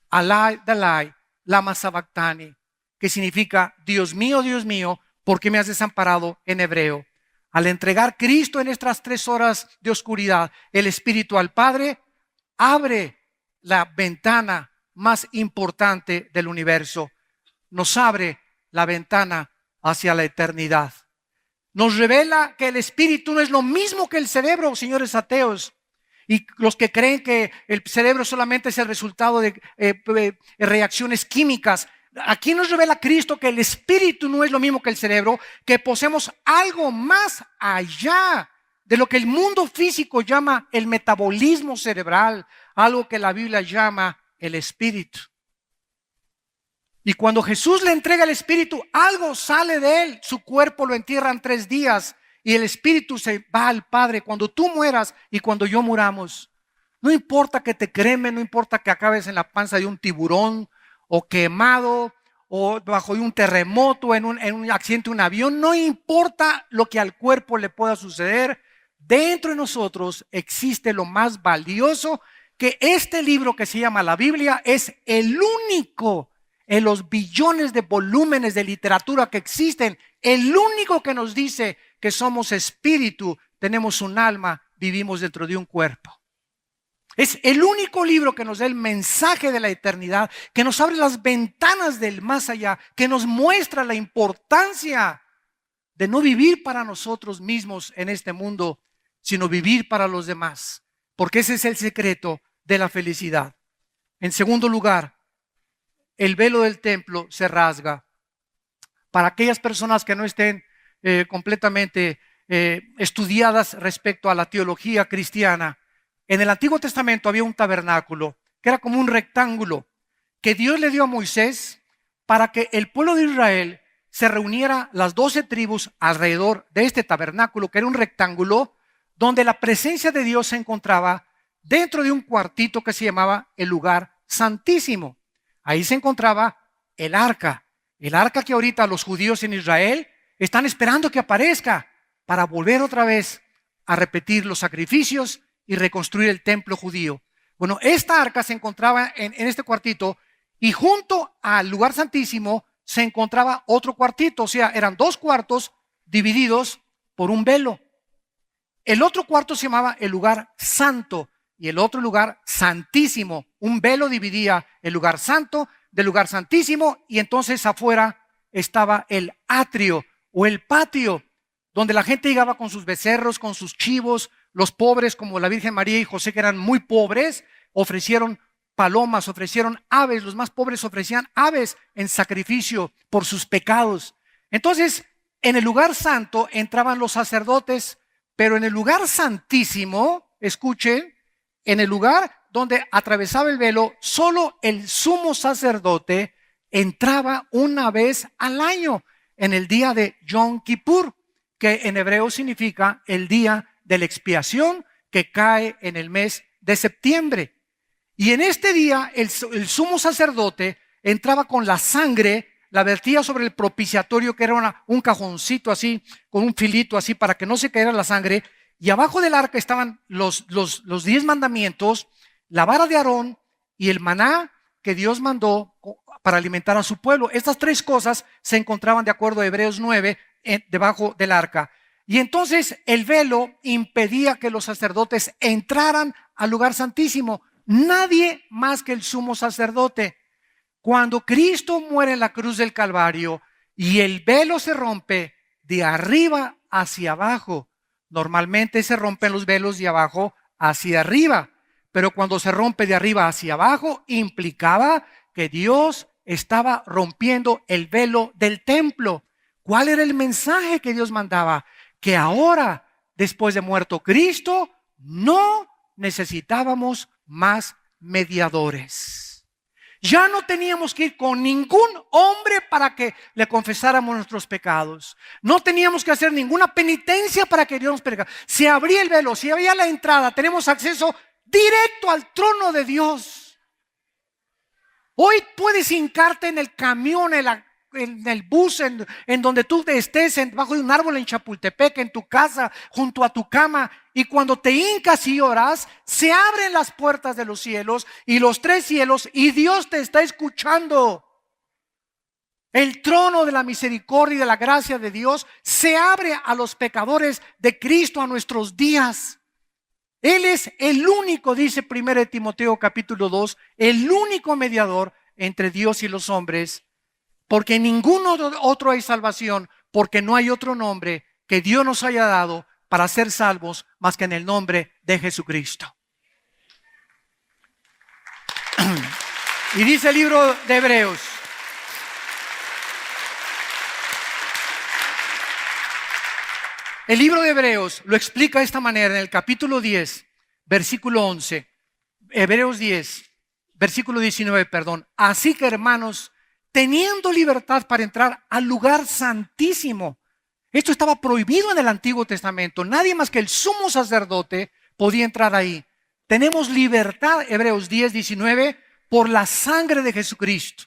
Alai, Dalai, lama sabactani, que significa, Dios mío, ¿por qué me has desamparado en hebreo? Al entregar Cristo en estas 3 horas de oscuridad, el Espíritu al Padre, abre la ventana más importante del universo. Nos abre la ventana hacia la eternidad. Nos revela que el Espíritu no es lo mismo que el cerebro, señores ateos. Y los que creen que el cerebro solamente es el resultado de reacciones químicas. Aquí nos revela Cristo que el Espíritu no es lo mismo que el cerebro, que poseemos algo más allá de lo que el mundo físico llama el metabolismo cerebral, algo que la Biblia llama el Espíritu. Y cuando Jesús le entrega el Espíritu, algo sale de él. Su cuerpo lo entierran 3 días y el Espíritu se va al Padre. Cuando tú mueras y cuando yo muramos, no importa que te cremen, no importa que acabes en la panza de un tiburón o quemado o bajo un terremoto, en un accidente de un avión, no importa lo que al cuerpo le pueda suceder, dentro de nosotros existe lo más valioso, que este libro que se llama la Biblia es el único en los billones de volúmenes de literatura que existen, el único que nos dice que somos espíritu, tenemos un alma, vivimos dentro de un cuerpo. Es el único libro que nos da el mensaje de la eternidad, que nos abre las ventanas del más allá, que nos muestra la importancia de no vivir para nosotros mismos en este mundo, sino vivir para los demás, porque ese es el secreto de la felicidad. En segundo lugar, el velo del templo se rasga. Para aquellas personas que no estén completamente estudiadas respecto a la teología cristiana, en el Antiguo Testamento había un tabernáculo que era como un rectángulo que Dios le dio a Moisés para que el pueblo de Israel se reuniera, las 12 tribus, alrededor de este tabernáculo, que era un rectángulo donde la presencia de Dios se encontraba dentro de un cuartito que se llamaba el lugar santísimo. Ahí se encontraba el arca que ahorita los judíos en Israel están esperando que aparezca para volver otra vez a repetir los sacrificios y reconstruir el templo judío. Bueno, esta arca se encontraba en este cuartito, y junto al lugar santísimo se encontraba otro cuartito, o sea, eran 2 cuartos divididos por un velo. El otro cuarto se llamaba el lugar santo y el otro lugar santísimo. Un velo dividía el lugar santo del lugar santísimo, y entonces afuera estaba el atrio o el patio, donde la gente llegaba con sus becerros, con sus chivos. Los pobres, como la Virgen María y José, que eran muy pobres, ofrecieron palomas, ofrecieron aves. Los más pobres ofrecían aves en sacrificio por sus pecados. Entonces, en el lugar santo entraban los sacerdotes, pero en el lugar santísimo, escuchen, en el lugar donde atravesaba el velo, solo el sumo sacerdote entraba una vez al año, en el día de Yom Kippur, que en hebreo significa el día de la expiación, que cae en el mes de septiembre. Y en este día el sumo sacerdote entraba con la sangre, la vertía sobre el propiciatorio, que era un cajoncito así, con un filito así para que no se cayera la sangre, y abajo del arca estaban los 10 mandamientos, la vara de Aarón y el maná que Dios mandó para alimentar a su pueblo. Estas 3 cosas se encontraban, de acuerdo a Hebreos 9, debajo del arca. Y entonces el velo impedía que los sacerdotes entraran al lugar santísimo. Nadie más que el sumo sacerdote. Cuando Cristo muere en la cruz del Calvario y el velo se rompe de arriba hacia abajo, normalmente se rompen los velos de abajo hacia arriba, pero cuando se rompe de arriba hacia abajo, implicaba que Dios estaba rompiendo el velo del templo. ¿Cuál era el mensaje que Dios mandaba? Que ahora, después de muerto Cristo, no necesitábamos más mediadores. Ya no teníamos que ir con ningún hombre para que le confesáramos nuestros pecados. No teníamos que hacer ninguna penitencia para que Dios nos perdone. Se abría el velo, se abría la entrada, tenemos acceso directo al trono de Dios. Hoy puedes hincarte en el camión, en el bus, en donde tú estés, debajo de un árbol en Chapultepec, en tu casa, junto a tu cama, y cuando te hincas y oras, se abren las puertas de los cielos y los 3 cielos, y Dios te está escuchando. El trono de la misericordia y de la gracia de Dios se abre a los pecadores de Cristo a nuestros días. Él es el único, dice 1 Timoteo capítulo 2, el único mediador entre Dios y los hombres, porque en ningún otro hay salvación, porque no hay otro nombre que Dios nos haya dado para ser salvos más que en el nombre de Jesucristo. Y dice el libro de Hebreos: el libro de Hebreos lo explica de esta manera en el capítulo 10, versículo 11. Hebreos 10, versículo 19, perdón. Así que, hermanos, teniendo libertad para entrar al lugar santísimo. Esto estaba prohibido en el Antiguo Testamento. Nadie más que el sumo sacerdote podía entrar ahí. Tenemos libertad, Hebreos 10, 19, por la sangre de Jesucristo,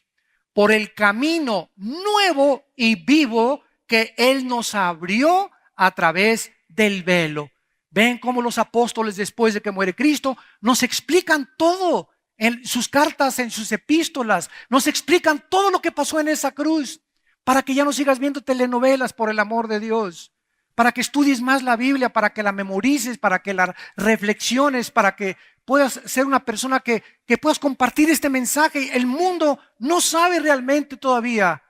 por el camino nuevo y vivo que Él nos abrió a través del velo. Ven cómo los apóstoles, después de que muere Cristo, nos explican todo en sus cartas, en sus epístolas. Nos explican todo lo que pasó en esa cruz, para que ya no sigas viendo telenovelas, por el amor de Dios, para que estudies más la Biblia, para que la memorices, para que la reflexiones, para que puedas ser una persona que puedas compartir este mensaje. El mundo no sabe realmente todavía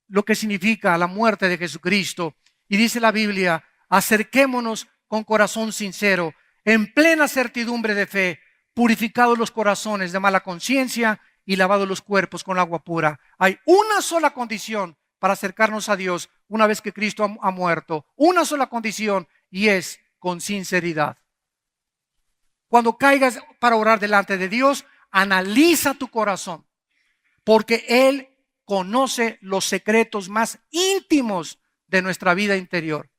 lo que significa la muerte de Jesucristo. Y dice la Biblia, acerquémonos con corazón sincero, en plena certidumbre de fe, purificados los corazones de mala conciencia y lavados los cuerpos con agua pura. Hay una sola condición para acercarnos a Dios una vez que Cristo ha muerto. Una sola condición, y es con sinceridad. Cuando caigas para orar delante de Dios, analiza tu corazón, porque Él conoce los secretos más íntimos de nuestra vida interior.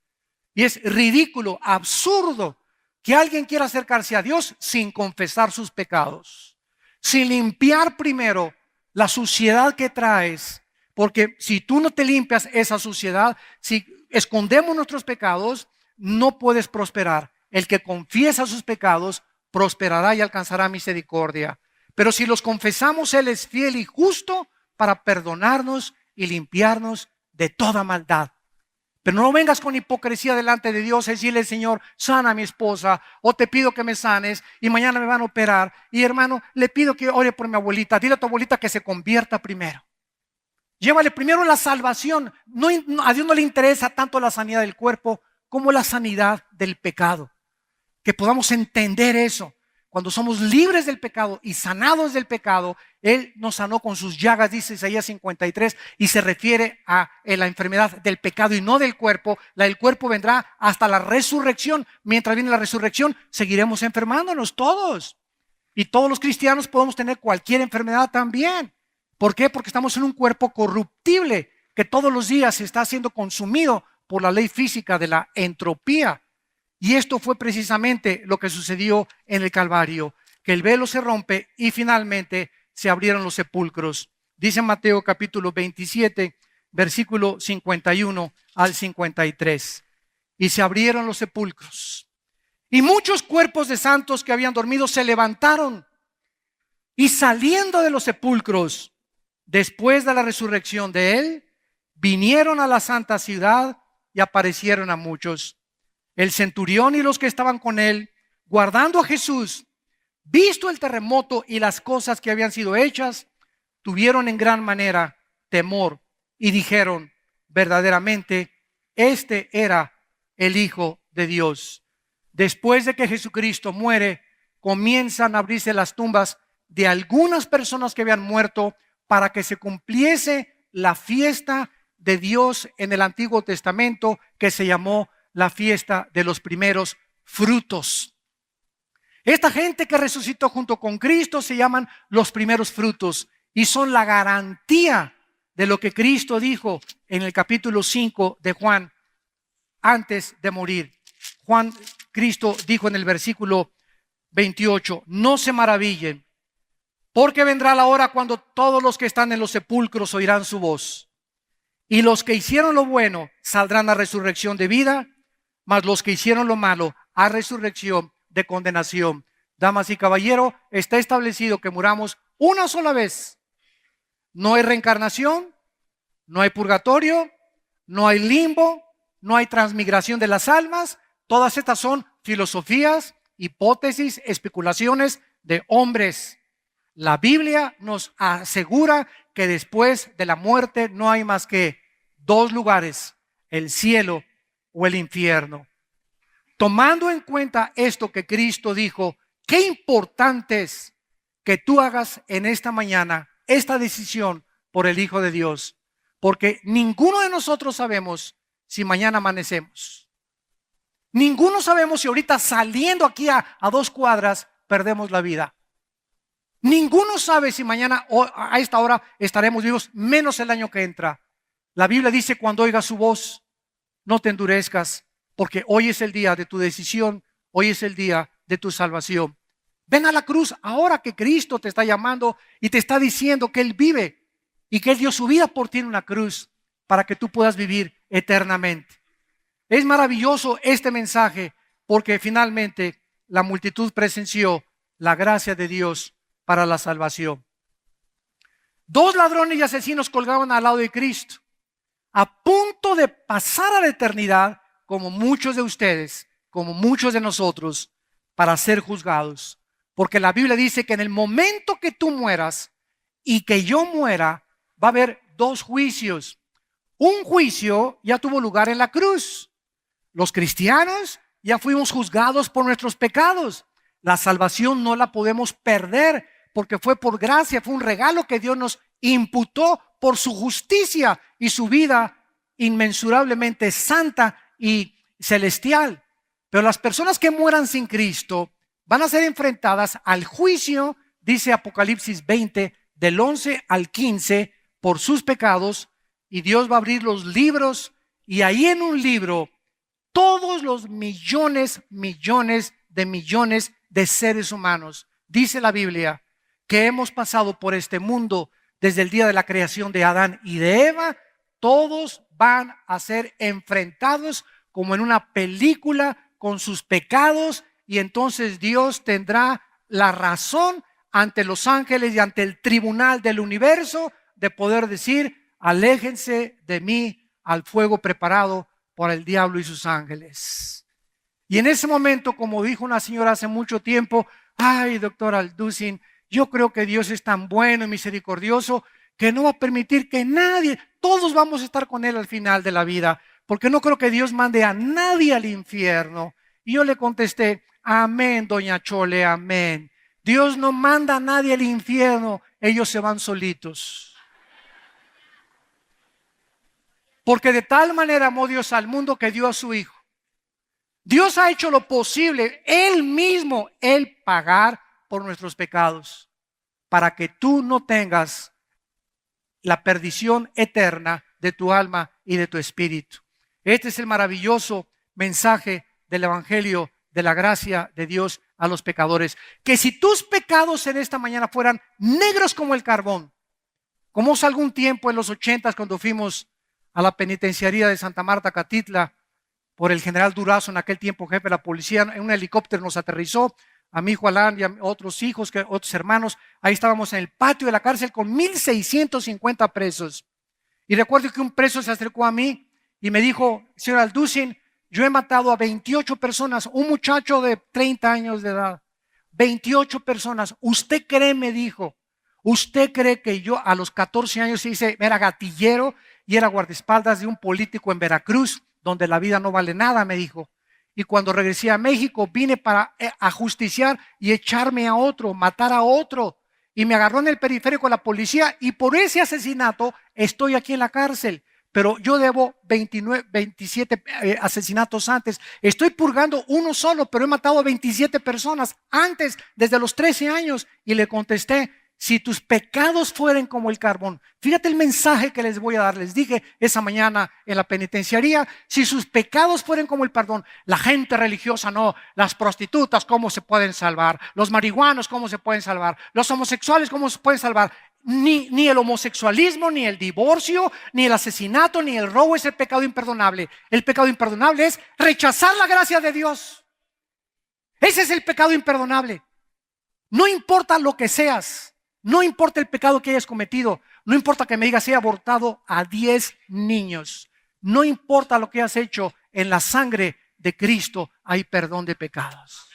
Y es ridículo, absurdo, que alguien quiera acercarse a Dios sin confesar sus pecados, sin limpiar primero la suciedad que traes. Porque si tú no te limpias esa suciedad, si escondemos nuestros pecados, no puedes prosperar. El que confiesa sus pecados prosperará y alcanzará misericordia. Pero si los confesamos, Él es fiel y justo para perdonarnos y limpiarnos de toda maldad. Pero no vengas con hipocresía delante de Dios y decirle: Señor, sana a mi esposa, o te pido que me sanes y mañana me van a operar. Y hermano, le pido que ore por mi abuelita. Dile a tu abuelita que se convierta primero. Llévale primero la salvación. A Dios no le interesa tanto la sanidad del cuerpo como la sanidad del pecado. Que podamos entender eso. Cuando somos libres del pecado y sanados del pecado, Él nos sanó con sus llagas, dice Isaías 53, y se refiere a la enfermedad del pecado y no del cuerpo. La del cuerpo vendrá hasta la resurrección. Mientras viene la resurrección, seguiremos enfermándonos todos. Y todos los cristianos podemos tener cualquier enfermedad también. ¿Por qué? Porque estamos en un cuerpo corruptible que todos los días está siendo consumido por la ley física de la entropía. Y esto fue precisamente lo que sucedió en el Calvario, que el velo se rompe y finalmente se abrieron los sepulcros. Dice Mateo capítulo 27, versículo 51 al 53. Y se abrieron los sepulcros. Y muchos cuerpos de santos que habían dormido se levantaron. Y saliendo de los sepulcros, después de la resurrección de Él, vinieron a la santa ciudad y aparecieron a muchos. El centurión y los que estaban con él, guardando a Jesús, visto el terremoto y las cosas que habían sido hechas, tuvieron en gran manera temor y dijeron: verdaderamente, este era el Hijo de Dios. Después de que Jesucristo muere, comienzan a abrirse las tumbas de algunas personas que habían muerto para que se cumpliese la fiesta de Dios en el Antiguo Testamento, que se llamó la fiesta de los primeros frutos. Esta gente que resucitó junto con Cristo se llaman los primeros frutos y son la garantía de lo que Cristo dijo en el capítulo 5 de Juan antes de morir. Cristo dijo en el versículo 28: no se maravillen, porque vendrá la hora cuando todos los que están en los sepulcros oirán su voz, y los que hicieron lo bueno saldrán a resurrección de vida, mas los que hicieron lo malo a resurrección de condenación. Damas y caballeros, está establecido que muramos una sola vez. No hay reencarnación, no hay purgatorio, no hay limbo, no hay transmigración de las almas. Todas estas son filosofías, hipótesis, especulaciones de hombres. La Biblia nos asegura que después de la muerte no hay más que dos lugares: el cielo o el infierno. Tomando en cuenta esto que Cristo dijo, qué importante es que tú hagas en esta mañana esta decisión por el Hijo de Dios, porque ninguno de nosotros sabemos si mañana amanecemos. Ninguno sabemos si ahorita saliendo aquí a 2 cuadras perdemos la vida. Ninguno sabe si mañana o a esta hora estaremos vivos, menos el año que entra. La Biblia dice: cuando oigas su voz, no te endurezcas, porque hoy es el día de tu decisión, hoy es el día de tu salvación. Ven a la cruz ahora que Cristo te está llamando y te está diciendo que Él vive y que Él dio su vida por ti en una cruz para que tú puedas vivir eternamente. Es maravilloso este mensaje porque finalmente la multitud presenció la gracia de Dios para la salvación. 2 ladrones y asesinos colgaban al lado de Cristo, a punto de pasar a la eternidad, como muchos de ustedes, como muchos de nosotros, para ser juzgados. Porque la Biblia dice que en el momento que tú mueras y que yo muera, va a haber 2 juicios. Un juicio ya tuvo lugar en la cruz. Los cristianos ya fuimos juzgados por nuestros pecados. La salvación no la podemos perder porque fue por gracia, fue un regalo que Dios nos imputó por su justicia y su vida inmensurablemente santa y celestial. Pero las personas que mueran sin Cristo van a ser enfrentadas al juicio, dice Apocalipsis 20, del 11 al 15, por sus pecados, y Dios va a abrir los libros, y ahí en un libro todos los millones de seres humanos, dice la Biblia, que hemos pasado por este mundo desde el día de la creación de Adán y de Eva, todos van a ser enfrentados como en una película con sus pecados, y entonces Dios tendrá la razón ante los ángeles y ante el tribunal del universo de poder decir: aléjense de mí al fuego preparado por el diablo y sus ángeles. Y en ese momento, como dijo una señora hace mucho tiempo: ay, doctor Alducin, yo creo que Dios es tan bueno y misericordioso que no va a permitir que nadie, todos vamos a estar con Él al final de la vida, porque no creo que Dios mande a nadie al infierno. Y yo le contesté: amén, doña Chole, amén. Dios no manda a nadie al infierno, ellos se van solitos. Porque de tal manera amó Dios al mundo que dio a su Hijo. Dios ha hecho lo posible, Él mismo, Él pagar por nuestros pecados, para que tú no tengas la perdición eterna de tu alma y de tu espíritu. Este es el maravilloso mensaje del Evangelio de la gracia de Dios a los pecadores. Que si tus pecados en esta mañana fueran negros como el carbón, como hace algún tiempo en los 80s cuando fuimos a la penitenciaría de Santa Marta, Catitla, por el general Durazo, en aquel tiempo jefe de la policía, en un helicóptero nos aterrizó a mi hijo Alán y a otros hijos, otros hermanos. Ahí estábamos en el patio de la cárcel con 1,650 presos. Y recuerdo que un preso se acercó a mí y me dijo: señor Alducin, yo he matado a 28 personas, un muchacho de 30 años de edad, 28 personas. ¿Usted cree, me dijo, usted cree que yo a los 14 años era gatillero y era guardaespaldas de un político en Veracruz, donde la vida no vale nada? Me dijo. Y cuando regresé a México vine para ajusticiar y echarme a otro, matar a otro. Y me agarró en el periférico la policía y por ese asesinato estoy aquí en la cárcel. Pero yo debo 27 asesinatos antes. Estoy purgando uno solo, pero he matado a 27 personas antes, desde los 13 años. Y le contesté: si tus pecados fueren como el carbón. Fíjate el mensaje que les voy a dar. Les dije esa mañana en la penitenciaría: si sus pecados fueren como el perdón. La gente religiosa no. Las prostitutas, ¿cómo se pueden salvar? Los marihuanos, ¿cómo se pueden salvar? Los homosexuales, ¿cómo se pueden salvar? Ni el homosexualismo, ni el divorcio, ni el asesinato, ni el robo es el pecado imperdonable. El pecado imperdonable es rechazar la gracia de Dios. Ese es el pecado imperdonable. No importa lo que seas, no importa el pecado que hayas cometido, no importa que me digas he abortado a 10 niños, no importa lo que has hecho, en la sangre de Cristo hay perdón de pecados.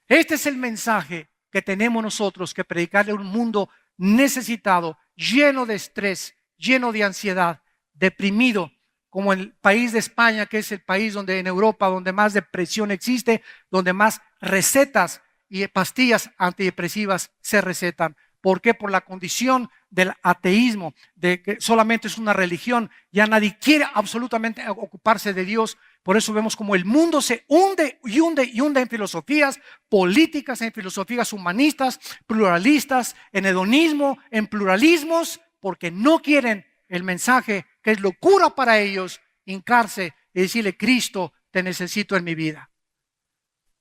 Este es el mensaje que tenemos nosotros que predicarle a un mundo necesitado, lleno de estrés, lleno de ansiedad, deprimido, como el país de España, que es el país en Europa donde más depresión existe, donde más recetas y pastillas antidepresivas se recetan. ¿Por qué? Por la condición del ateísmo, de que solamente es una religión, ya nadie quiere absolutamente ocuparse de Dios. Por eso vemos como el mundo se hunde y hunde y hunde en filosofías políticas, en filosofías humanistas, pluralistas, en hedonismo, en pluralismos, porque no quieren el mensaje que es locura para ellos, hincarse y decirle: Cristo, te necesito en mi vida.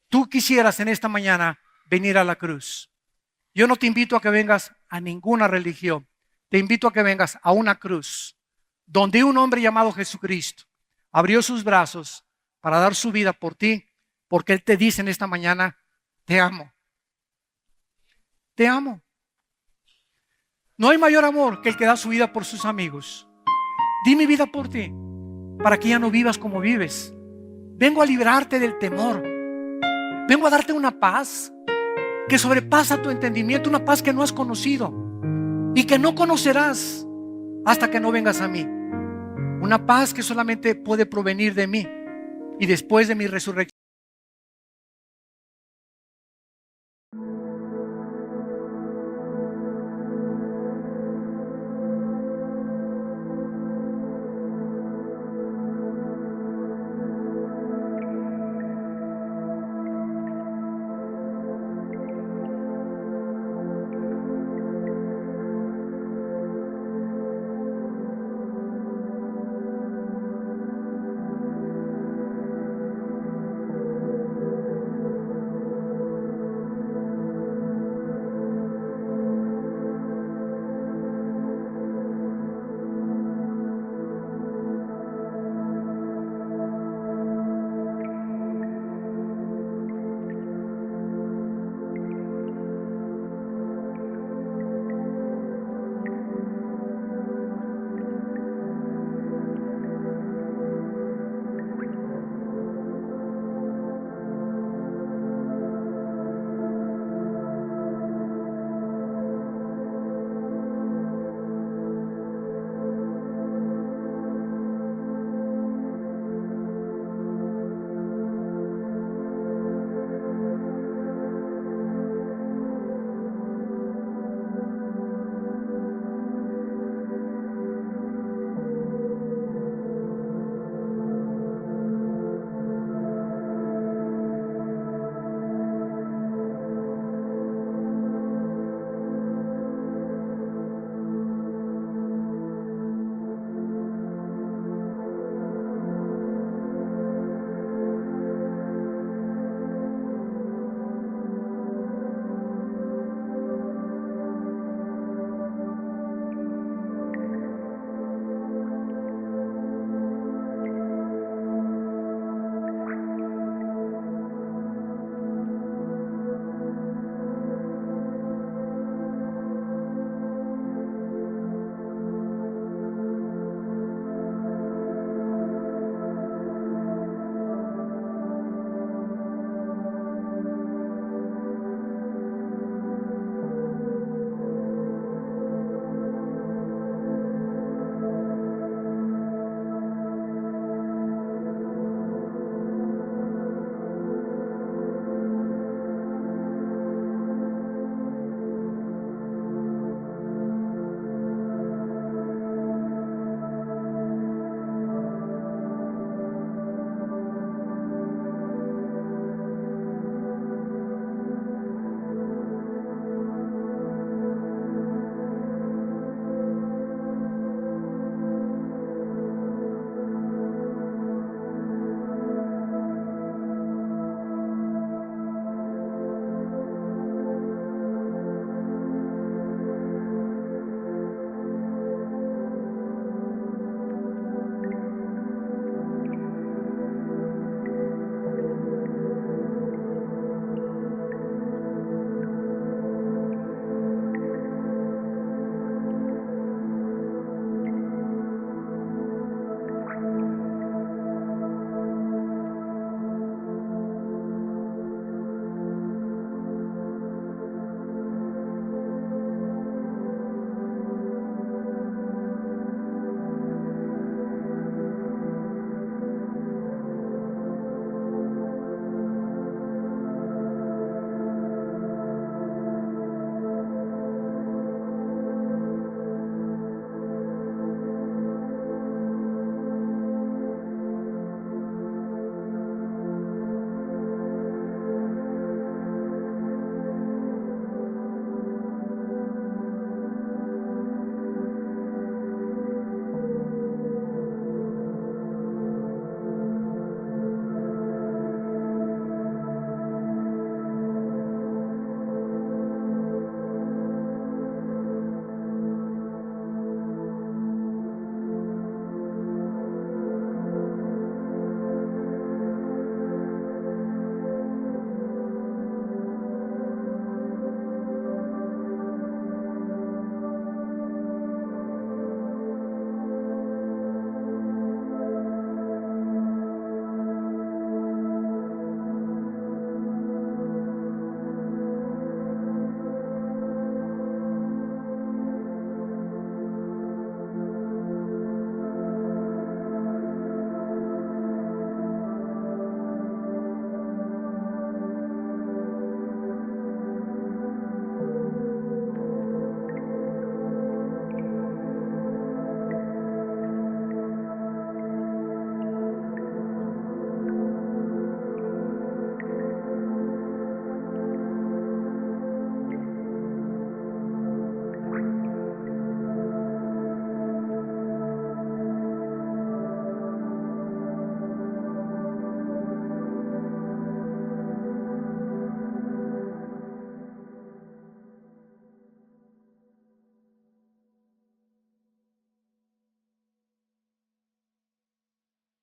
Tú quisieras en esta mañana venir a la cruz. Yo no te invito a que vengas a ninguna religión. Te invito a que vengas a una cruz donde un hombre llamado Jesucristo abrió sus brazos para dar su vida por ti porque Él te dice en esta mañana, te amo. Te amo. No hay mayor amor que el que da su vida por sus amigos. Di mi vida por ti, para que ya no vivas como vives. Vengo a librarte del temor. Vengo a darte una paz que sobrepasa tu entendimiento, una paz que no has conocido y que no conocerás hasta que no vengas a mí. Una paz que solamente puede provenir de mí y después de mi resurrección